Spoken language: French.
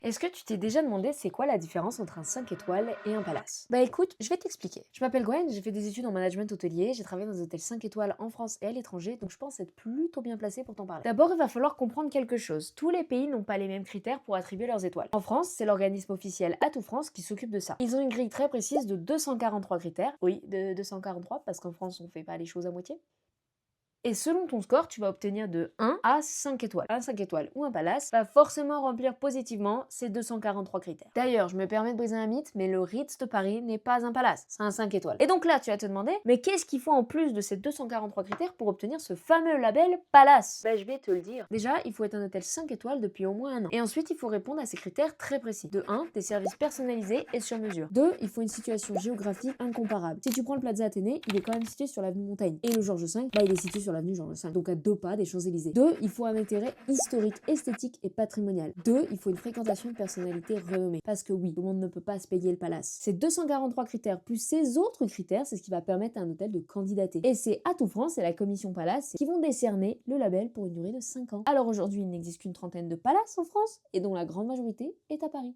Est-ce que tu t'es déjà demandé c'est quoi la différence entre un 5 étoiles et un palace? Bah écoute, je vais t'expliquer. Je m'appelle Gwen, j'ai fait des études en management hôtelier, j'ai travaillé dans des hôtels 5 étoiles en France et à l'étranger, donc je pense être plutôt bien placée pour t'en parler. D'abord, il va falloir comprendre quelque chose. Tous les pays n'ont pas les mêmes critères pour attribuer leurs étoiles. En France, c'est l'organisme officiel Atout France qui s'occupe de ça. Ils ont une grille très précise de 243 critères. Oui, de 243 parce qu'en France, on fait pas les choses à moitié. Et selon ton score, tu vas obtenir de 1 à 5 étoiles. Un 5 étoiles ou un palace va forcément remplir positivement ces 243 critères. D'ailleurs, je me permets de briser un mythe, mais le Ritz de Paris n'est pas un palace, c'est un 5 étoiles. Et donc là, tu vas te demander, mais qu'est-ce qu'il faut en plus de ces 243 critères pour obtenir ce fameux label palace? Bah, je vais te le dire. Déjà, il faut être un hôtel 5 étoiles depuis au moins un an. Et ensuite, il faut répondre à ces critères très précis. De 1, des services personnalisés et sur mesure. 2, il faut une situation géographique incomparable. Si tu prends le Plaza Athénée, il est quand même situé sur l'avenue Montaigne. Et le Georges V, bah, il est situé sur l'avenue Georges V, donc à 2 pas des Champs-Élysées. 2, il faut un intérêt historique, esthétique et patrimonial. 2, il faut une fréquentation de personnalités renommées. Parce que oui, tout le monde ne peut pas se payer le palace. Ces 243 critères plus ces autres critères, c'est ce qui va permettre à un hôtel de candidater. Et c'est Atout France et la commission Palace qui vont décerner le label pour une durée de 5 ans. Alors aujourd'hui, il n'existe qu'une trentaine de palaces en France et dont la grande majorité est à Paris.